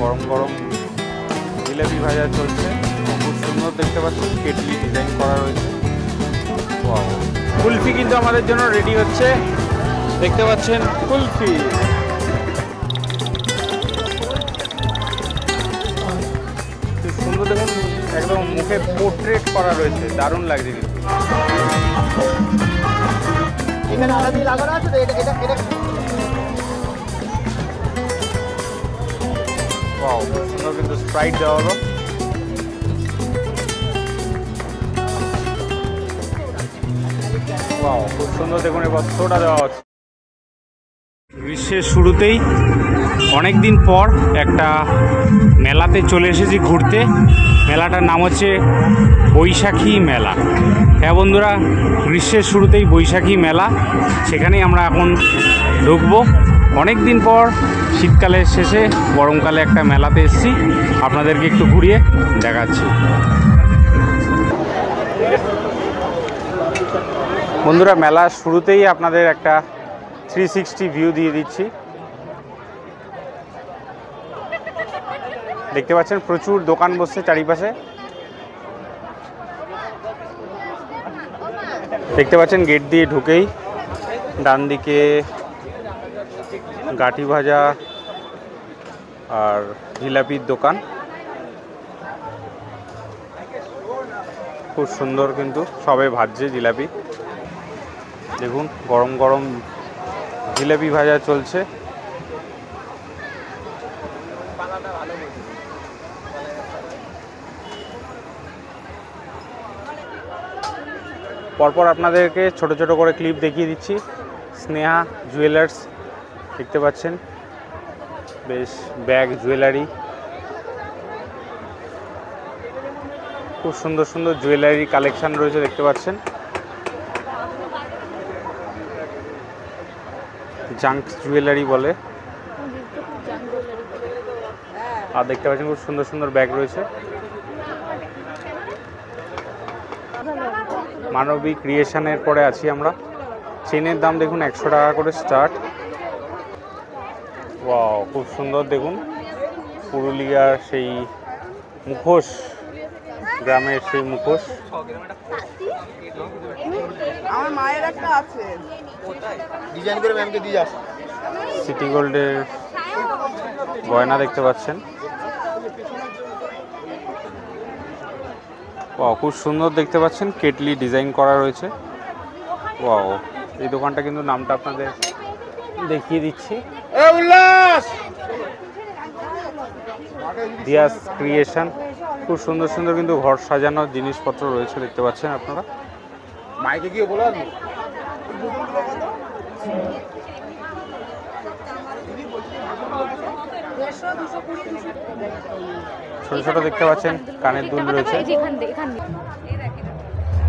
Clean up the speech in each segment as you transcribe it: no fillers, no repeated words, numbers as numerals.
গরম গরম জিলাপি ভাজা চলছে, খুব সুন্দর দেখতে পাচ্ছেন, কেটলি ডিজাইন করা রয়েছে। কুলফি কিন্তু আমাদের জন্য রেডি হচ্ছে, দেখতে পাচ্ছেন কুলফি। খুব সুন্দর দেখুন, একদম মুখে পোর্ট্রেট করা রয়েছে, দারুণ লাগছে কিন্তু। খুব সুন্দর কিন্তু স্প্রাইট দেওয়া হলো। খুব সুন্দর দেখুন, এবার সোডা দেওয়া হচ্ছে। গ্রীষ্মের শুরুতেই অনেক দিন পর একটা মেলাতে চলে এসেছি ঘুরতে। মেলাটার নাম হচ্ছে বৈশাখী মেলা। হ্যাঁ বন্ধুরা, গ্রীষ্মের শুরুতেই বৈশাখী মেলা, সেখানেই আমরা এখন ঢুকবো। অনেক দিন পর শীতকালের শেষে গরমকালে একটা মেলাতে এসেছি, আপনাদেরকে একটু ঘুরিয়ে দেখাচ্ছি। বন্ধুরা, মেলার শুরুতেই আপনাদের একটা 360 ভিউ দিয়ে দিচ্ছি। দেখতে পাচ্ছেন প্রচুর দোকান বসছে চারিপাশে। দেখতে পাচ্ছেন গেট দিয়ে ঢুকেই ডান দিকে গাঠি ভাজা আর জিলাপির দোকান। খুব সুন্দর কিন্তু সবে ভাজছে জিলাপি। দেখুন গরম গরম জিলাপি ভাজা চলছে। পরপর আপনাদেরকে ছোট ছোট করে ক্লিপ দেখিয়ে দিচ্ছি। স্নেহা জুয়েলার্স দেখতে পাচ্ছেন, বেশ ব্যাগ জুয়েলারি, খুব সুন্দর সুন্দর জুয়েলারি কালেকশন রয়েছে দেখতে পাচ্ছেন। জাঙ্ক জুয়েলারি বলে। আর দেখতে পাচ্ছেন খুব সুন্দর সুন্দর ব্যাগ রয়েছে। মানবী ক্রিয়েশনের পরে আছি আমরা। চেনের দাম দেখুন 100 টাকা করে স্টার্ট। খুব সুন্দর দেখুন, পুরুলিয়ার সেই মুখোশ, গ্রামের সেই মুখোশ। আমার মায়ের একটা আছে, ডিজাইন করে ম্যামকে দিয়ে যাস। সিটি গোল্ডের গয়না দেখতে পাচ্ছেন। খুব সুন্দর দেখতে পাচ্ছেন, কেটলি ডিজাইন করা রয়েছে। এই দোকানটা কিন্তু নামটা আপনাদের দেখিয়ে দিচ্ছি, দিয়াস ক্রিয়েশন। খুব সুন্দর সুন্দর কিন্তু ঘর সাজানোর জিনিসপত্র রয়েছে দেখতে পাচ্ছেন আপনারা। মাইকে গিয়ে বলো ছোট ছোট দেখতে পাচ্ছেন কানের দুল রয়েছে।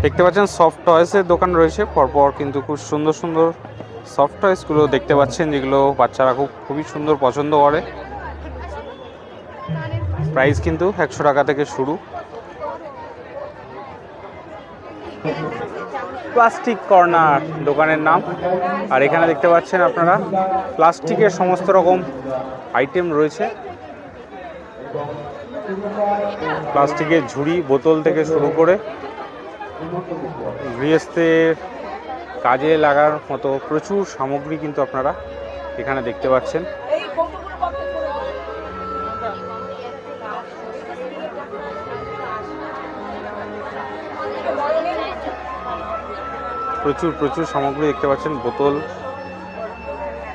দেখতে পাচ্ছেন সফট টয়েসের দোকান রয়েছে পরপর, কিন্তু খুব সুন্দর সুন্দর সফট টয়েসগুলো দেখতে পাচ্ছেন, যেগুলো বাচ্চারা খুবই সুন্দর পছন্দ করে। প্রাইস কিন্তু 100 টাকা থেকে শুরু। প্লাস্টিক কর্নার দোকানের নাম। আর এখানে দেখতে পাচ্ছেন আপনারা প্লাস্টিকের সমস্ত রকম আইটেম রয়েছে। প্লাস্টিকের ঝুড়ি, বোতল থেকে শুরু করে গৃহস্থের কাজে লাগার মতো প্রচুর সামগ্রী কিন্তু আপনারা এখানে দেখতে পাচ্ছেন। প্রচুর প্রচুর সামগ্রী দেখতে পাচ্ছেন। বোতল,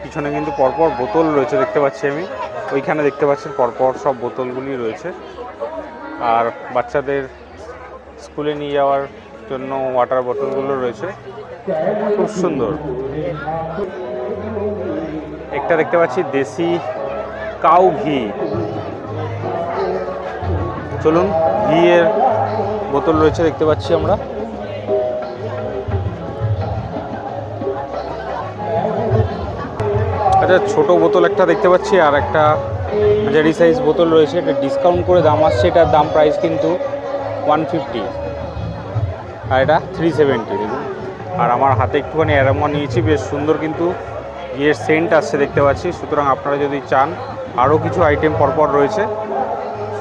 পিছনে কিন্তু পরপর বোতল রয়েছে দেখতে পাচ্ছি আমি। ওইখানে দেখতে পাচ্ছেন পরপর সব বোতলগুলি রয়েছে। আর বাচ্চাদের স্কুলে নিয়ে যাওয়ার জন্য ওয়াটার বোতলগুলো রয়েছে, খুব সুন্দর। একটা দেখতে পাচ্ছি দেশি কাউ ঘি। চলুন, ঘিয়ের বোতল রয়েছে দেখতে পাচ্ছি আমরা। আচ্ছা, ছোট বোতল একটা দেখতে পাচ্ছি, আর একটা মাঝারি সাইজ বোতল রয়েছে। এটা ডিসকাউন্ট করে দাম আসছে, এটার দাম প্রাইস কিন্তু 150, আর এটা 370 দেখুন। আর আমার হাতে একটুখানি অ্যারোমা নিয়েছি, বেশ সুন্দর কিন্তু ঘিয়ের সেন্ট আসছে দেখতে পাচ্ছি। সুতরাং আপনারা যদি চান আরও কিছু আইটেম পরপর রয়েছে,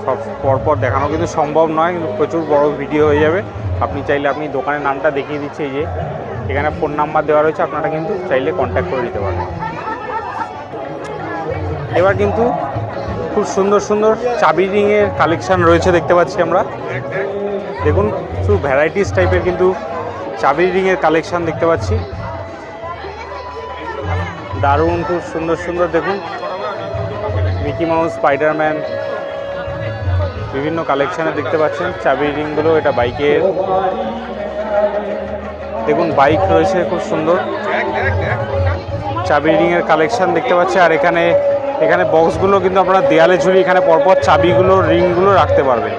সব পরপর দেখানো কিন্তু সম্ভব নয়, কিন্তু প্রচুর বড় ভিডিও হয়ে যাবে। আপনি চাইলে আপনি দোকানের নামটা দেখিয়ে দিচ্ছে, এই যে এখানে ফোন নাম্বার দেওয়া রয়েছে, আপনারা কিন্তু চাইলে কন্ট্যাক্ট করে নিতে পারবেন। এবার কিন্তু খুব সুন্দর সুন্দর চাবি রিংয়ের কালেকশান রয়েছে দেখতে পাচ্ছি আমরা। দেখুন খুব ভ্যারাইটিস টাইপের কিন্তু চাবি রিংয়ের কালেকশান দেখতে পাচ্ছি, দারুণ খুব সুন্দর সুন্দর। দেখুন মিকি মাউস, স্পাইডারম্যান, বিভিন্ন কালেকশানে দেখতে পাচ্ছেন চাবি রিংগুলো। এটা বাইকের, দেখুন বাইক রয়েছে খুব সুন্দর চাবি রিংয়ের কালেকশান দেখতে পাচ্ছি। আর এখানে বক্সগুলো কিন্তু আপনারা দেয়ালে ঝুলি এখানে পরপর চাবিগুলো রিংগুলো রাখতে পারবেন।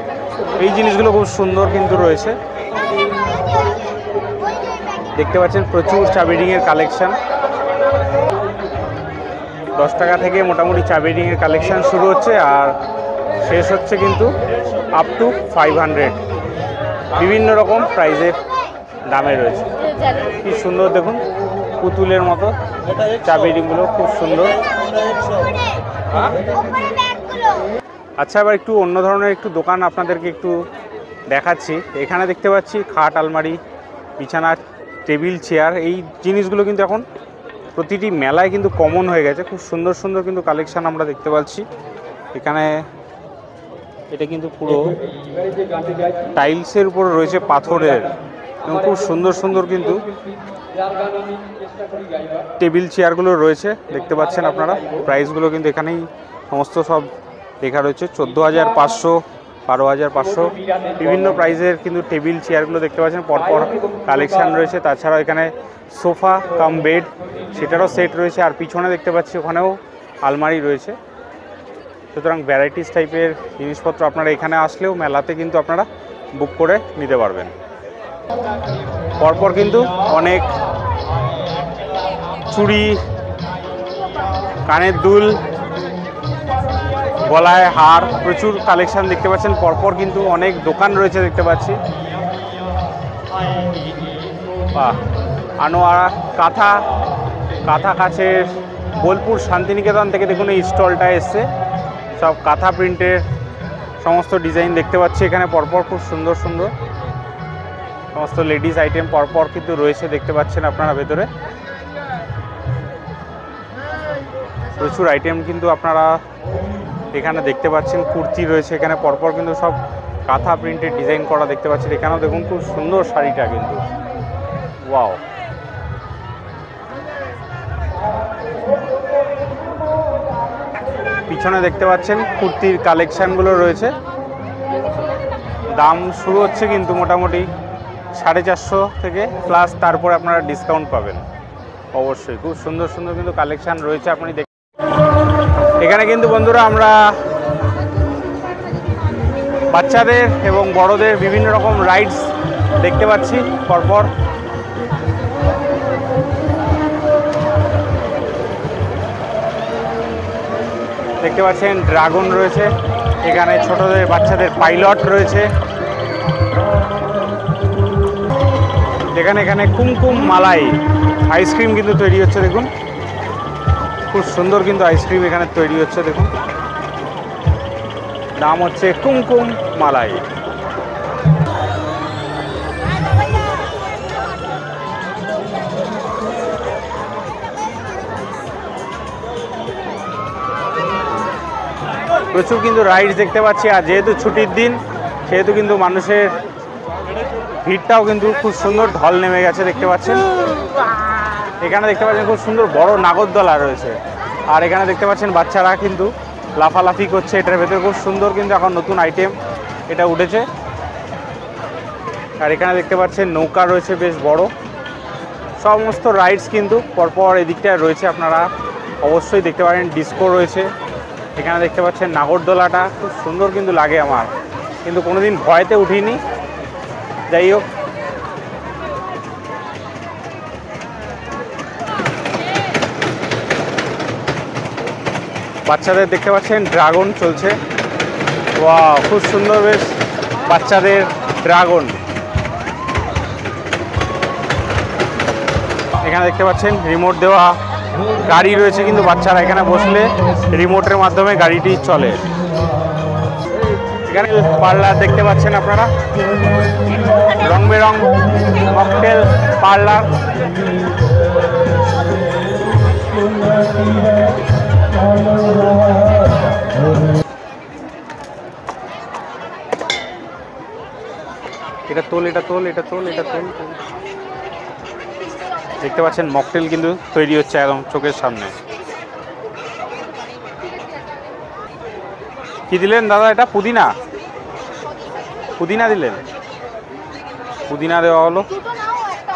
এই জিনিসগুলো খুব সুন্দর কিন্তু রয়েছে দেখতে পাচ্ছেন, প্রচুর চাবি রিংয়ের কালেকশান। 10 টাকা থেকে মোটামুটি চাবি রিংয়ের কালেকশান শুরু হচ্ছে আর শেষ হচ্ছে কিন্তু আপ টু 500, বিভিন্ন রকম প্রাইজের দামে রয়েছে। কি সুন্দর দেখুন, পুতুলের মতো চাবি রিংগুলো খুব সুন্দর। আচ্ছা, এবার একটু অন্য ধরনের একটু দোকান আপনাদেরকে একটু দেখাচ্ছি। এখানে দেখতে পাচ্ছি খাট, আলমারি, বিছানা, টেবিল, চেয়ার, এই জিনিসগুলো কিন্তু এখন প্রতিটি মেলায় কিন্তু কমন হয়ে গেছে। খুব সুন্দর সুন্দর কিন্তু কালেকশান আমরা দেখতে পাচ্ছি এখানে। এটা কিন্তু পুরো টাইলসের উপর রয়েছে, পাথরের, এবং খুব সুন্দর সুন্দর কিন্তু টেবিল চেয়ারগুলো রয়েছে দেখতে পাচ্ছেন আপনারা। প্রাইসগুলো কিন্তু এখানেই সমস্ত সব লেখা রয়েছে, 14,500, 12,500, বিভিন্ন প্রাইসের কিন্তু টেবিল চেয়ারগুলো দেখতে পাচ্ছেন পরপর কালেকশান রয়েছে। তাছাড়াও এখানে সোফা কাম বেড, সেটারও সেট রয়েছে। আর পিছনে দেখতে পাচ্ছি ওখানেও আলমারি রয়েছে। সুতরাং ভ্যারাইটিস টাইপের জিনিসপত্র আপনারা এখানে আসলেও মেলাতে কিন্তু আপনারা বুক করে নিতে পারবেন। পরপর কিন্তু অনেক চুড়ি, কানের দুল, গলায় হার, প্রচুর কালেকশান দেখতে পাচ্ছেন। পরপর কিন্তু অনেক দোকান রয়েছে দেখতে পাচ্ছি। আনোয়ারা কাঁথা কাছের বোলপুর শান্তিনিকেতন থেকে দেখুন এই স্টলটা এসছে, সব কাঁথা প্রিন্টের সমস্ত ডিজাইন দেখতে পাচ্ছি এখানে পরপর। খুব সুন্দর সুন্দর সমস্ত লেডিস আইটেম পরপর কিন্তু রয়েছে দেখতে পাচ্ছেন আপনারা ভেতরে। প্রচুর আইটেম কিন্তু আপনারা এখানে দেখতে পাচ্ছেন। কুর্তি রয়েছে এখানে পরপর কিন্তু সব কাঁথা প্রিন্টের ডিজাইন করা দেখতে পাচ্ছেন। এখানেও দেখুন খুব সুন্দর শাড়িটা কিন্তু, ওয়াও। পিছনে দেখতে পাচ্ছেন কুর্তির কালেকশানগুলো রয়েছে। দাম শুরু হচ্ছে কিন্তু মোটামুটি 450 থেকে প্লাস, তারপরে আপনারা ডিসকাউন্ট পাবেন অবশ্যই। খুব সুন্দর সুন্দর কিন্তু কালেকশান রয়েছে আপনি এখানে। কিন্তু বন্ধুরা আমরা বাচ্চাদের এবং বড়দের বিভিন্ন রকম রাইডস দেখতে পাচ্ছি পরপর। দেখতে পাচ্ছেন ড্রাগন রয়েছে এখানে, ছোটদের বাচ্চাদের পাইলট রয়েছে এখানে কুমকুম মালাই আইসক্রিম কিন্তু তৈরি হচ্ছে। দেখুন খুব সুন্দর কিন্তু আইসক্রিম এখানে তৈরি হচ্ছে। দেখুন নাম হচ্ছে কুমকুম মালাই। প্রচুর কিন্তু রাইডস দেখতে পাচ্ছি। আর যেহেতু ছুটির দিন সেহেতু কিন্তু মানুষের ভিড়টাও কিন্তু খুব সুন্দর ঢল নেমে গেছে দেখতে পাচ্ছেন। এখানে দেখতে পাচ্ছেন খুব সুন্দর বড় নাগরদোলা রয়েছে। আর এখানে দেখতে পাচ্ছেন বাচ্চারা কিন্তু লাফালাফি করছে। এটার ভেতরে খুব সুন্দর কিন্তু এখন নতুন আইটেম এটা উঠেছে। আর এখানে দেখতে পাচ্ছেন নৌকা রয়েছে বেশ বড়। সমস্ত রাইডস কিন্তু পরপর এদিকটায় রয়েছে, আপনারা অবশ্যই দেখতে পারেন। ডিস্কো রয়েছে এখানে দেখতে পাচ্ছেন। নাগরদোলাটা খুব সুন্দর কিন্তু লাগে আমার, কিন্তু কোনোদিন ভয়তে উঠিনি। যাই হোক, বাচ্চাদের দেখতে পাচ্ছেন ড্রাগন চলছে। ওয়াও, খুব সুন্দর বেশ বাচ্চাদের ড্রাগন। এখানে দেখতে পাচ্ছেন রিমোট দেওয়া গাড়ি রয়েছে কিন্তু বাচ্চারা এখানে বসলে রিমোটের মাধ্যমে গাড়িটি চলে। এখানে পার্লার দেখতে পাচ্ছেন আপনারা, রং বেরং মকটেল পার্লার। এটা তোল, এটা তোল, এটা তোল, এটা তোল। দেখতে পাচ্ছেন মকটেল কিন্তু তৈরি হচ্ছে একদম চোখের সামনে। কি দিলেন দাদা? এটা পুদিনা, পুদিনা দিলেন, পুদিনা দেওয়া হলো।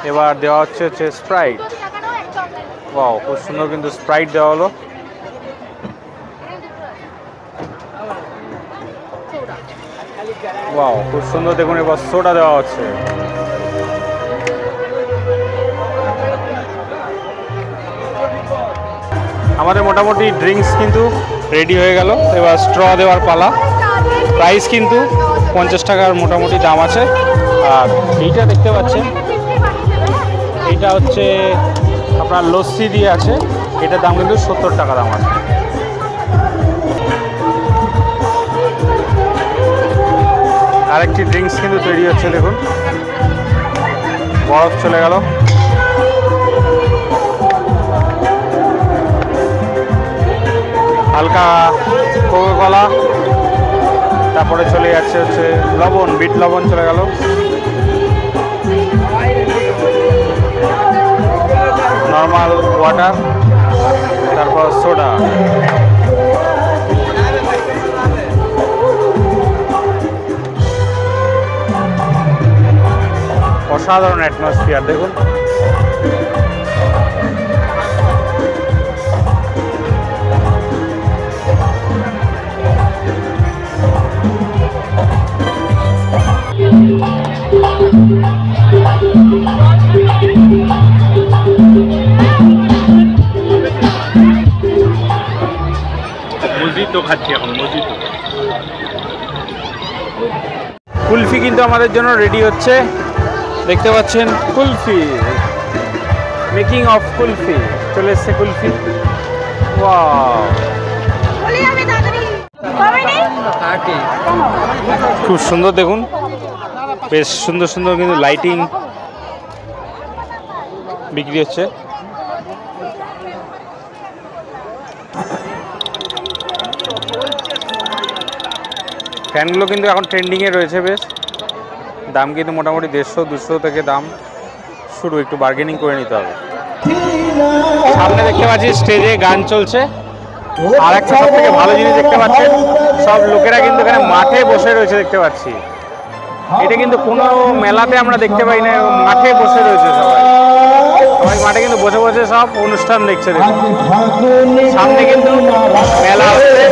এবার দেওয়া হচ্ছে স্প্রাইট। ওয়াও, খুব সুন্দর কিন্তু স্প্রাইট দেওয়া হলো। ওয়াও, খুব সুন্দর দেখুন। এবার সোডা দেওয়া হচ্ছে। আমাদের মোটামুটি ড্রিঙ্কস কিন্তু রেডি হয়ে গেল। এবার স্ট্র দেওয়ার পালা। প্রাইস কিন্তু 50 টাকার মোটামুটি দাম আছে। আর এইটা দেখতে পাচ্ছেন, এইটা হচ্ছে আপনার লস্যি দিয়ে আছে, এটার দাম কিন্তু 70 টাকা দাম আছে। আরেকটি ড্রিঙ্কস কিন্তু তৈরি হচ্ছে, দেখুন বরফ চলে গেল। হালকা কোকাকোলা, তারপরে চলে যাচ্ছে লবণ, বিট লবণ চলে গেল। নর্মাল ওয়াটার, তারপর সোডা। অসাধারণ অ্যাটমসফিয়ার দেখুন। মজিতো খাচ্ছি এখন, মজিতো। কুলফি কিন্তু আমাদের জন্য রেডি হচ্ছে, দেখতে পাচ্ছেন কুলফি, মেকিং অফ কুলফি চলে এসছে কুলফি। ওয়াও, খুব সুন্দর দেখুন, বেশ সুন্দর সুন্দর কিন্তু লাইটিং বিক্রি হচ্ছে। ফ্যানগুলো কিন্তু এখন ট্রেন্ডিংয়ে রয়েছে বেশ। দাম কিন্তু মোটামুটি 150-200 থেকে দাম শুরু, একটু বার্গেনিং করে নিতে হবে। সামনে দেখতে পাচ্ছি স্টেজে গান চলছে। আর একটা সব থেকে ভালো জিনিস দেখতে পাচ্ছেন, সব লোকেরা কিন্তু এখানে মাঠে বসে রয়েছে দেখতে পাচ্ছি। এটা কিন্তু কোনো মেলাতে আমরা দেখতে পাই না, মাঠে বসে রয়েছে সবাই। সবাই মাঠে কিন্তু বসে বসে সব অনুষ্ঠান দেখছে। সামনে কিন্তু মেলা হচ্ছে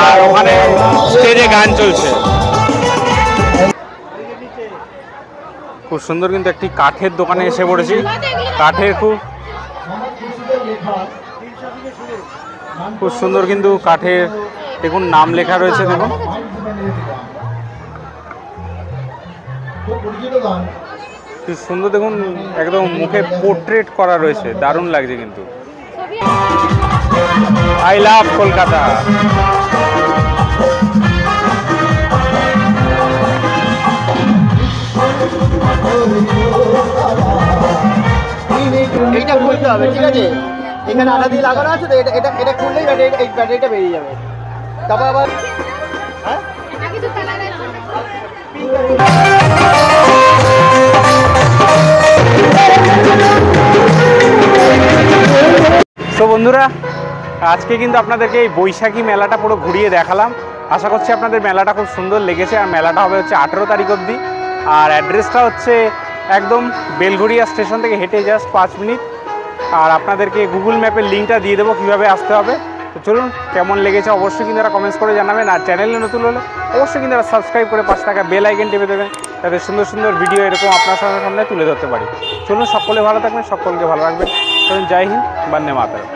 আর ওখানে স্টেজে গান চলছে। খুব সুন্দর কিন্তু একটি কাঠের দোকানে এসে পড়েছি। কাঠের খুব সুন্দর কিন্তু কাঠের দেখুন নাম লেখা রয়েছে। দেখুন খুব সুন্দর, দেখুন একদম মুখে পোর্ট্রেট করা রয়েছে, দারুণ লাগছে কিন্তু। I love Kolkata. এইটা খুলতে হবে, ঠিক আছে? এখানে আঠা দিয়ে লাগানো আছে তো, এটা খুললেই ব্যাটারিটা বেরিয়ে যাবে। তারপর আবার তো বন্ধুরা, আজকে কিন্তু আপনাদেরকে এই বৈশাখী মেলাটা পুরো ঘুরিয়ে দেখালাম। আশা করছি আপনাদের মেলাটা খুব সুন্দর লেগেছে। আর মেলাটা হবে হচ্ছে 18 তারিখ অবধি। আর অ্যাড্রেসটা হচ্ছে একদম বেলঘড়িয়া স্টেশন থেকে হেঁটে জাস্ট 5 মিনিট। আর আপনাদেরকে গুগল ম্যাপের লিঙ্কটা দিয়ে দেবো কীভাবে আসতে হবে। তো চলুন, কেমন লেগেছে অবশ্যই কিন্তু তারা কমেন্টস করে জানাবেন। আর চ্যানেলে নতুন হলে অবশ্যই কিন্তু তারা সাবস্ক্রাইব করে পাশে থাকা বেল আইকন টিপে দেবেন, যাতে সুন্দর সুন্দর ভিডিও এরকম আপনার সামনে তুলে ধরতে পারি। চলুন, সকলে ভালো থাকবেন, সকলকে ভালো রাখবেন। চলুন, জয় হিন্দ, বন্দে মাতরম।